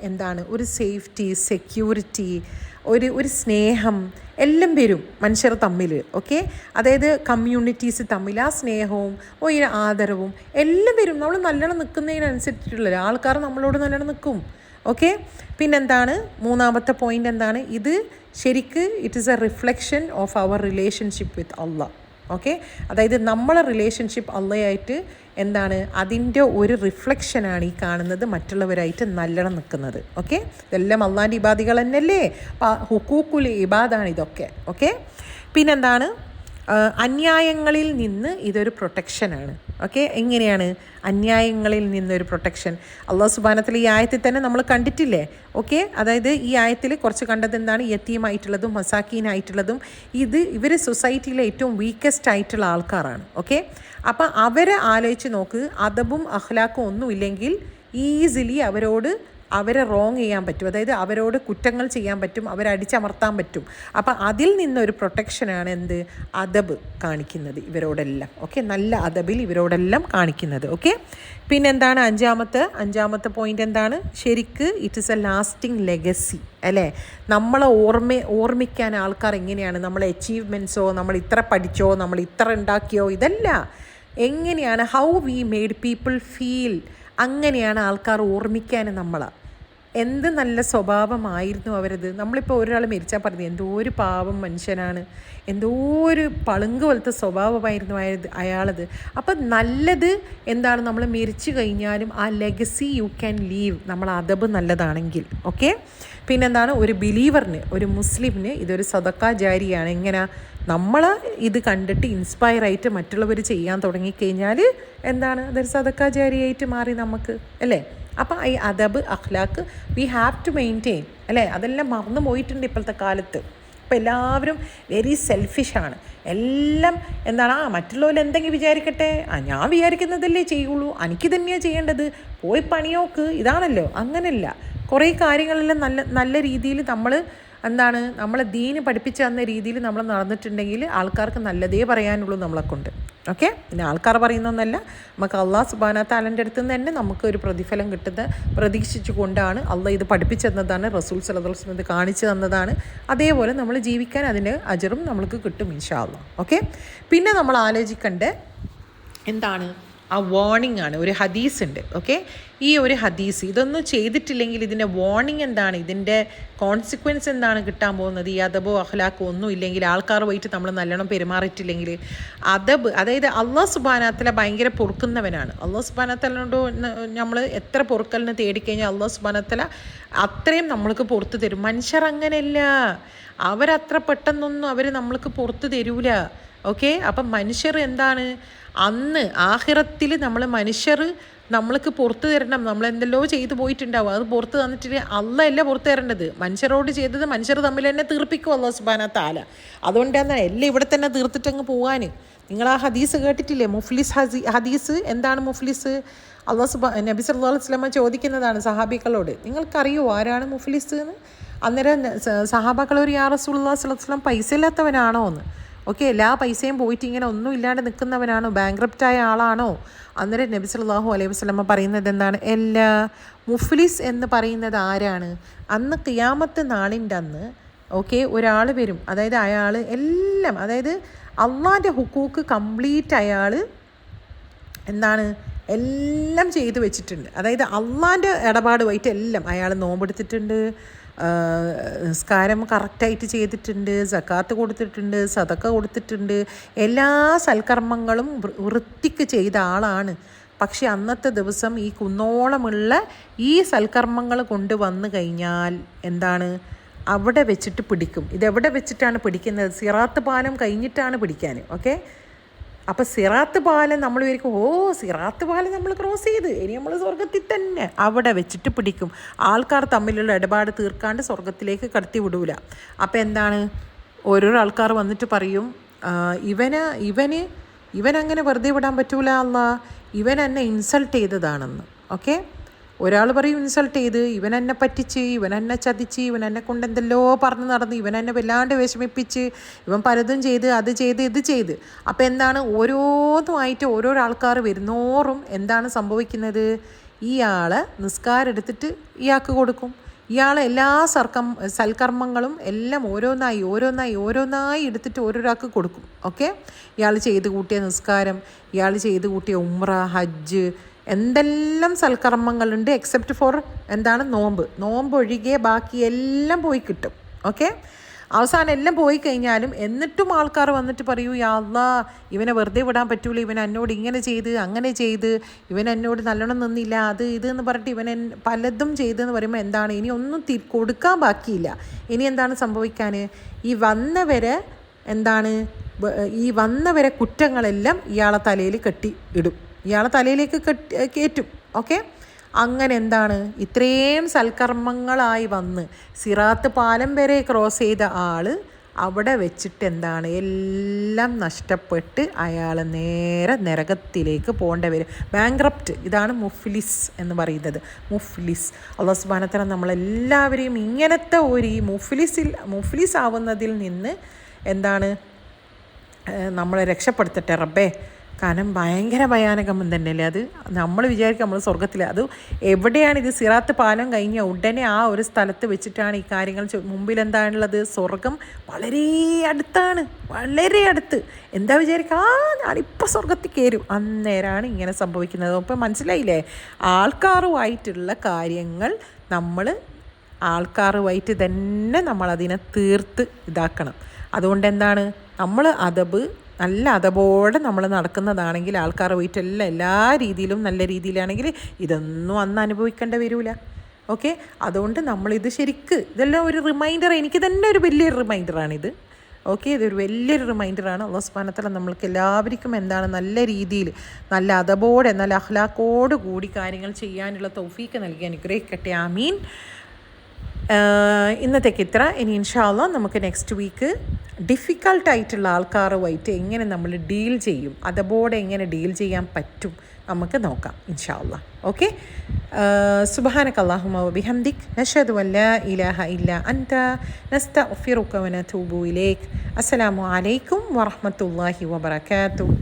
ഒരു സേഫ്റ്റി, സെക്യൂരിറ്റി, ഒരു സ്നേഹം എല്ലാം വരും മനുഷ്യർ തമ്മിൽ. ഓക്കെ. അതായത് കമ്മ്യൂണിറ്റീസ് തമ്മിൽ ആ സ്നേഹവും ഒരു ആദരവും എല്ലാം വരും. നമ്മൾ നല്ലോണം നിൽക്കുന്നതിനനുസരിച്ചിട്ടുള്ള ആൾക്കാർ നമ്മളോട് നല്ലോണം നിൽക്കും. ഓക്കെ. മൂന്നാമത്തെ പോയിൻ്റ് ഇത് ശരിക്ക് it is a reflection of our relationship with Allah. Okay. അതായത് നമ്മളെ റിലേഷൻഷിപ്പ് അള്ളയായിട്ട് അതിൻ്റെ ഒരു റിഫ്ലക്ഷനാണ് ഈ കാണുന്നത്, മറ്റുള്ളവരായിട്ട് നല്ലോണം നിൽക്കുന്നത്. ഓക്കെ. ഇതെല്ലാം അള്ളാൻ്റെ ഇബാദികൾ തന്നെയല്ലേ, ഹുക്കൂക്കുൽ ഇബാദാണ് ഇതൊക്കെ. ഓക്കെ. അന്യായങ്ങളിൽ നിന്ന് ഇതൊരു പ്രൊട്ടക്ഷനാണ്. ഓക്കെ, എങ്ങനെയാണ് അന്യായങ്ങളിൽ നിന്നൊരു പ്രൊട്ടക്ഷൻ അള്ളാഹു സുബ്ഹാനഹു ഈ ആയത്തിൽ തന്നെ നമ്മൾ കണ്ടിട്ടില്ലേ? ഓക്കെ, അതായത് ഈ ആയത്തിൽ കുറച്ച് കണ്ടത് എന്താണ്? യത്തീമായിട്ടുള്ളതും മസാക്കീനായിട്ടുള്ളതും ഇവർ സൊസൈറ്റിയിലെ ഏറ്റവും വീക്കസ്റ്റ് ആയിട്ടുള്ള ആൾക്കാരാണ്. ഓക്കെ, അപ്പം അവരെ ആലോചിച്ച് നോക്ക്, അദബും അഖ്ലാഖും ഒന്നുമില്ലെങ്കിൽ ഈസിലി അവരെ റോങ് ചെയ്യാൻ പറ്റും, അതായത് അവരോട് കുറ്റങ്ങൾ ചെയ്യാൻ പറ്റും, അവരെ അടിച്ചമർത്താൻ പറ്റും. അപ്പം അതിൽ നിന്നൊരു പ്രൊട്ടക്ഷനാണ് എന്ത്? അദബ് കാണിക്കുന്നത് ഇവരോടെല്ലാം. ഓക്കെ, നല്ല അദബിൽ ഇവരോടെല്ലാം കാണിക്കുന്നത്. ഓക്കെ, പിന്നെന്താണ് അഞ്ചാമത്തെ പോയിൻ്റ് എന്താണ്? ശരിക്ക് it is A lasting legacy അല്ലേ? നമ്മളെ ഓർമ്മിക്കാൻ ആൾക്കാർ എങ്ങനെയാണ്? നമ്മളെ അച്ചീവ്മെൻറ്റ്സോ, നമ്മൾ ഇത്ര പഠിച്ചോ, നമ്മൾ ഇത്ര ഉണ്ടാക്കിയോ, ഇതല്ല. എങ്ങനെയാണ് how we made people feel, അങ്ങനെയാണ് ആൾക്കാർ ഓർമ്മിക്കാൻ നമ്മളെ. എന്ത് നല്ല സ്വഭാവമായിരുന്നു അവരത്. നമ്മളിപ്പോൾ ഒരാൾ മരിച്ചാൽ പറഞ്ഞു എന്തോ ഒരു പാവം മനുഷ്യനാണ്, എന്തോ ഒരു പളുങ്ക് പോലത്തെ സ്വഭാവമായിരുന്നു അയാളത്. അപ്പം നല്ലത് എന്താണ്? നമ്മൾ മരിച്ചു കഴിഞ്ഞാലും ആ ലെഗസി യു ക്യാൻ ലീവ്, നമ്മൾ അദബ് നല്ലതാണെങ്കിൽ. ഓക്കെ, പിന്നെന്താണ്? ഒരു ബിലീവറിന്, ഒരു മുസ്ലിമിന് ഇതൊരു സദക്കാ ജാരിയാണ്. എങ്ങനെ? നമ്മൾ ഇത് കണ്ടിട്ട് ഇൻസ്പയർ ആയിട്ട് മറ്റുള്ളവർ ചെയ്യാൻ തുടങ്ങിക്കഴിഞ്ഞാൽ എന്താണ്? അതൊരു സദക്കാ ജാരിയായിട്ട് മാറി നമുക്ക്, അല്ലേ? അപ്പം ഈ അദബ് Akhlaq we have to maintain, അല്ലേ? അതെല്ലാം മറന്നു പോയിട്ടുണ്ട് ഇപ്പോഴത്തെ കാലത്ത്. ഇപ്പം എല്ലാവരും വെരി സെൽഫിഷാണ്. എല്ലാം എന്താണ്? മറ്റുള്ളവർ എന്തെങ്കിലും വിചാരിക്കട്ടെ, ഞാൻ വിചാരിക്കുന്നതല്ലേ ചെയ്യുള്ളൂ, എനിക്ക് തന്നെയാണ് ചെയ്യേണ്ടത്, പോയി പണിയോക്ക്, ഇതാണല്ലോ. അങ്ങനെയല്ല, കുറേ കാര്യങ്ങളെല്ലാം നല്ല രീതിയിൽ നമ്മൾ എന്താണ് നമ്മളെ ദീന് പഠിപ്പിച്ചു തന്ന രീതിയിൽ നമ്മൾ നടന്നിട്ടുണ്ടെങ്കിൽ ആൾക്കാർക്ക് നല്ലതേ പറയാനുള്ളൂ നമ്മളെ കൊണ്ട്. ഓക്കെ, പിന്നെ ആൾക്കാർ പറയുന്നൊന്നല്ല, നമുക്ക് അള്ളാഹു സുബ്ഹാനഹു വതആലയുടെ അടുത്ത് നിന്ന് തന്നെ നമുക്ക് ഒരു പ്രതിഫലം കിട്ടുന്നത് പ്രതീക്ഷിച്ചു കൊണ്ടാണ് അള്ളാഹ് ഇത് പഠിപ്പിച്ചു തന്നതാണ്, റസൂൽ സല്ലല്ലാഹു അലൈഹി വസല്ലം ഇത് കാണിച്ചു തന്നതാണ്. അതേപോലെ നമ്മൾ ജീവിക്കാൻ അതിന് അജറും നമ്മൾക്ക് കിട്ടും ഇൻഷാ അല്ലാഹ്. ഓക്കെ, പിന്നെ നമ്മൾ ആലോചിക്കേണ്ട എന്താണ്? ആ വാർണിംഗ് ആണ്. ഒരു ഹദീസ് ഉണ്ട്. ഓക്കെ, ഈ ഒരു ഹദീസ് ഇതൊന്നും ചെയ്തിട്ടില്ലെങ്കിൽ ഇതിൻ്റെ വാർണിംഗ് എന്താണ്? ഇതിൻ്റെ കോൺസിക്വൻസ് എന്താണ് കിട്ടാൻ പോകുന്നത്? ഈ അദബോ അഖ്ലാഖോ ഒന്നും ഇല്ലെങ്കിൽ, ആൾക്കാർ പോയിട്ട് നമ്മൾ നല്ലോണം പെരുമാറിയിട്ടില്ലെങ്കിൽ, അദബ് അതായത് അള്ളാഹു സുബ്ഹാനഹു വതആല ഭയങ്കര പൊറുക്കുന്നവനാണ്. അള്ളാഹു സുബ്ഹാനഹു വതആലയോട് നമ്മൾ എത്ര പൊറുക്കലിന് തേടിക്കഴിഞ്ഞാൽ അള്ളാഹു സുബ്ഹാനഹു വതആല അത്രയും നമ്മൾക്ക് പുറത്ത് തരും. മനുഷ്യർ അങ്ങനെയല്ല, അവരത്ര പെട്ടെന്നൊന്നും അവർ നമ്മൾക്ക് പുറത്ത് തരൂല. ഓക്കെ, അപ്പം മനുഷ്യർ എന്താണ്? അന്ന് ആഖിറത്തിൽ മനുഷ്യർ നമ്മൾക്ക് പുറത്ത് തരണം. നമ്മളെന്തെല്ലോ ചെയ്തു പോയിട്ടുണ്ടാവും, അത് പുറത്ത് തന്നിട്ട് അല്ല പുറത്ത് തരേണ്ടത്. മനുഷ്യരോട് ചെയ്തത് മനുഷ്യർ തമ്മിൽ തന്നെ തീർപ്പിക്കും അല്ലാഹു സുബ്ഹാനഹു വതആല. അതുകൊണ്ടാണ് എല്ലാം ഇവിടെ തന്നെ തീർത്തിട്ടങ്ങ് പോകാൻ. നിങ്ങൾ ആ ഹദീസ് കേട്ടിട്ടില്ലേ? മുഫ്ലിസ് ഹദീസ്. എന്താണ് മുഫ്ലിസ്? നബി സല്ലല്ലാഹു അലൈഹി വസല്ലം ചോദിക്കുന്നതാണ് സഹാബികളോട്, നിങ്ങൾക്കറിയോ ആരാണ് മുഫ്ലിസ് എന്ന്? അന്നേരം സഹാബാക്കളൊരു യാ റസൂലുള്ളാഹി സ്വല്ലല്ലാഹു അലൈഹി വസല്ലം പൈസ ഇല്ലാത്തവനാണോ എന്ന്. ഓക്കെ, എല്ലാ പൈസയും പോയിട്ട് ഇങ്ങനെ ഒന്നും ഇല്ലാണ്ട് നിൽക്കുന്നവനാണോ? ബാങ്ക്രപ്റ്റായ ആളാണോ? അന്നേരം നബി സല്ലല്ലാഹു അലൈഹി വസല്ലം പറയുന്നത് എന്താണ്? എല്ലാ മുഫ്ലിസ് എന്ന് പറയുന്നത് ആരാണ്? അന്ന് ഖിയാമത്ത് നാളിൻ്റെ അന്ന് ഓക്കെ ഒരാൾ വരും, അതായത് അയാൾ എല്ലാം, അതായത് അള്ളാൻ്റെ ഹുക്കൂക്ക് കംപ്ലീറ്റ് അയാൾ എന്താണ് എല്ലാം ചെയ്തു വെച്ചിട്ടുണ്ട്. അതായത് അള്ളാൻ്റെ ഇടപാടുമായിട്ട് എല്ലാം അയാൾ നോമ്പെടുത്തിട്ടുണ്ട്, നിസ്കാരം കറക്റ്റായിട്ട് ചെയ്തിട്ടുണ്ട്, സക്കാത്ത് കൊടുത്തിട്ടുണ്ട്, സദക്ക കൊടുത്തിട്ടുണ്ട്, എല്ലാ സൽക്കർമ്മങ്ങളും വൃത്തിക്ക് ചെയ്ത ആളാണ്. പക്ഷെ അന്നത്തെ ദിവസം ഈ കുന്നോളമുള്ള ഈ സൽക്കർമ്മങ്ങൾ കൊണ്ടുവന്നു കഴിഞ്ഞാൽ എന്താണ്? അവിടെ വെച്ചിട്ട് പിടിക്കും. ഇതെവിടെ വെച്ചിട്ടാണ് പിടിക്കുന്നത്? സിറാത്ത് പാലം കഴിഞ്ഞിട്ടാണ് പിടിക്കാൻ. ഓക്കെ, അപ്പോൾ സിറാത്ത് പാലം നമ്മൾ വിചാരിക്കും, സിറാത്ത് പാലം നമ്മൾ ക്രോസ് ചെയ്ത് ഇനി നമ്മൾ സ്വർഗത്തിൽ തന്നെ, അവിടെ വെച്ചിട്ട് പിടിക്കും. ആൾക്കാർ തമ്മിലുള്ള ഇടപാട് തീർക്കാണ്ട് സ്വർഗത്തിലേക്ക് കടത്തി വിടൂല. അപ്പോൾ എന്താണ്? ഓരോരോ ആൾക്കാർ വന്നിട്ട് പറയും, ഇവനങ്ങനെ വെറുതെ വിടാൻ പറ്റൂല അല്ലാ, ഇവൻ എന്നെ ഇൻസൾട്ട് ചെയ്തതാണെന്ന്. ഓക്കെ, ഒരാൾ പറയും ഇൻസൾട്ട് ചെയ്ത്, ഇവൻ എന്നെ പറ്റിച്ച്, ഇവൻ എന്നെ ചതിച്ച്, ഇവൻ എന്നെ കൊണ്ട് എന്തെല്ലോ പറഞ്ഞ് നടന്ന്, ഇവൻ എന്നെ വല്ലാണ്ട് വിഷമിപ്പിച്ച്, ഇവൻ പലതും ചെയ്ത്, അത് ചെയ്ത്, ഇത് ചെയ്ത്. അപ്പം എന്താണ്? ഓരോന്നുമായിട്ട് ഓരോരോ ആൾക്കാർ വരുന്നോറും എന്താണ് സംഭവിക്കുന്നത്? ഇയാൾ നിസ്കാരം എടുത്തിട്ട് ഇയാൾക്ക് കൊടുക്കും. ഇയാൾ എല്ലാ സൽക്കർമ്മങ്ങളും എല്ലാം ഓരോന്നായി എടുത്തിട്ട് ഓരോരാൾക്ക് കൊടുക്കും. ഓക്കെ, ഇയാൾ ചെയ്ത് കൂട്ടിയ നിസ്കാരം, ഇയാൾ ചെയ്ത് കൂട്ടിയ ഉംറ, ഹജ്ജ്, എന്തെല്ലാം സൽക്കർമ്മങ്ങളുണ്ട് എക്സെപ്റ്റ് ഫോർ എന്താണ്? നോമ്പ് ഒഴികെ ബാക്കി എല്ലാം പോയി കിട്ടും. ഓക്കെ, അവസാനം എല്ലാം പോയി കഴിഞ്ഞാലും എന്നിട്ടും ആൾക്കാർ വന്നിട്ട് പറയൂ, യാ അല്ലാഹ്, ഇവനെ വെറുതെ വിടാൻ പറ്റൂല, ഇവൻ എന്നോട് ഇങ്ങനെ ചെയ്ത് അങ്ങനെ ചെയ്ത്, ഇവൻ എന്നോട് നല്ലോണം നിന്നില്ല, അത് എന്ന് പറഞ്ഞിട്ട് ഇവൻ പലതും ചെയ്തെന്ന് പറയുമ്പോൾ എന്താണ്? ഇനി ഒന്നും കൊടുക്കാൻ ബാക്കിയില്ല. ഇനി എന്താണ് സംഭവിക്കാൻ? ഈ വന്നവരെ കുറ്റങ്ങളെല്ലാം ഇയാളെ തലയിൽ കെട്ടി ഇടും. ഇയാളെ തലയിലേക്ക് കയറ്റും. ഓക്കെ, അങ്ങനെ എന്താണ് ഇത്രയും സൽക്കർമ്മങ്ങളായി വന്ന് സിറാത്ത് പാലം വരെ ക്രോസ് ചെയ്ത ആൾ അവിടെ വെച്ചിട്ട് എന്താണ് എല്ലാം നഷ്ടപ്പെട്ട് അയാൾ നേരെ നരകത്തിലേക്ക് പോകേണ്ടി വരും. ബാങ്ക്രപ്റ്റ്, ഇതാണ് മുഫ്ലിസ് എന്ന് പറയുന്നത്. മുഫ്ലിസ്. അല്ലാഹു സുബ്ഹാനഹു വ തആല നമ്മളെല്ലാവരെയും ഇങ്ങനത്തെ ഒരു ഈ മുഫ്ലിസ് ആവുന്നതിൽ നിന്ന് എന്താണ് നമ്മളെ രക്ഷപ്പെടുത്തട്ടെ റബ്ബേ. കാരണം ഭയങ്കര ഭയാനകം തന്നെയല്ലേ അത്. നമ്മൾ വിചാരിക്കും നമ്മൾ സ്വർഗത്തിൽ, അത് എവിടെയാണ് ഇത്? സിറാത്ത് പാലം കഴിഞ്ഞ ഉടനെ ആ ഒരു സ്ഥലത്ത് വെച്ചിട്ടാണ് ഈ കാര്യങ്ങൾ. മുമ്പിൽ എന്താണുള്ളത്? സ്വർഗം വളരെ അടുത്താണ്, വളരെ അടുത്ത്. എന്താ വിചാരിക്കുക, ഞാനിപ്പോൾ സ്വർഗത്തിൽ കയറും. അന്നേരമാണ് ഇങ്ങനെ സംഭവിക്കുന്നത്. അപ്പം മനസ്സിലായില്ലേ? ആൾക്കാരുമായിട്ടുള്ള കാര്യങ്ങൾ ആൾക്കാരുമായിട്ട് തന്നെ നമ്മളതിനെ തീർത്ത് ഇതാക്കണം. അതുകൊണ്ട് എന്താണ്, നമ്മൾ നല്ല അതബോടെ നമ്മൾ നടക്കുന്നതാണെങ്കിൽ ആൾക്കാർ പോയിട്ടെല്ലാം എല്ലാ രീതിയിലും നല്ല രീതിയിലാണെങ്കിൽ ഇതൊന്നും അന്ന് അനുഭവിക്കേണ്ടി വരില്ല. ഓക്കെ, അതുകൊണ്ട് നമ്മളിത് ഇതെല്ലാം ഒരു റിമൈൻഡർ. എനിക്ക് തന്നെ ഒരു വലിയൊരു റിമൈൻഡറാണിത്. ഓക്കെ, ഇതൊരു വലിയൊരു റിമൈൻഡറാണ്. അല്ലാഹു സുബ്ഹാനഹു വ തആല നമ്മൾക്ക് എല്ലാവർക്കും എന്താണ് നല്ല രീതിയിൽ, നല്ല അതബോടെ, നല്ല അഖ്ലാഖോട് കൂടി കാര്യങ്ങൾ ചെയ്യാനുള്ള തൗഫീക്ക് നൽകി അനുഗ്രഹിക്കട്ടെ. ആമീൻ. ഇന്നത്തേക്ക് ഇത്ര. ഇനി ഇൻഷാ അല്ലാഹ് നമുക്ക് നെക്സ്റ്റ് വീക്ക് ഡിഫിക്കൾട്ടായിട്ടുള്ള ആൾക്കാരുമായിട്ട് എങ്ങനെ നമ്മൾ ഡീൽ ചെയ്യും, അതബോടെ എങ്ങനെ ഡീൽ ചെയ്യാൻ പറ്റും നമുക്ക് നോക്കാം ഇൻഷാ അല്ലാഹ്. ഓക്കെ, സുബ്ഹാനക അല്ലാഹുമ്മ വബിഹംദിക് നശ്ഹദു അൻ ലാ ഇലാഹ ഇല്ലാ അൻത നസ്തഗ്ഫിറുക വനതൂബു ഇലൈക്. അസ്സലാമു അലൈക്കും വറഹ്മത്തുള്ളാഹി വബറകാതുഹു.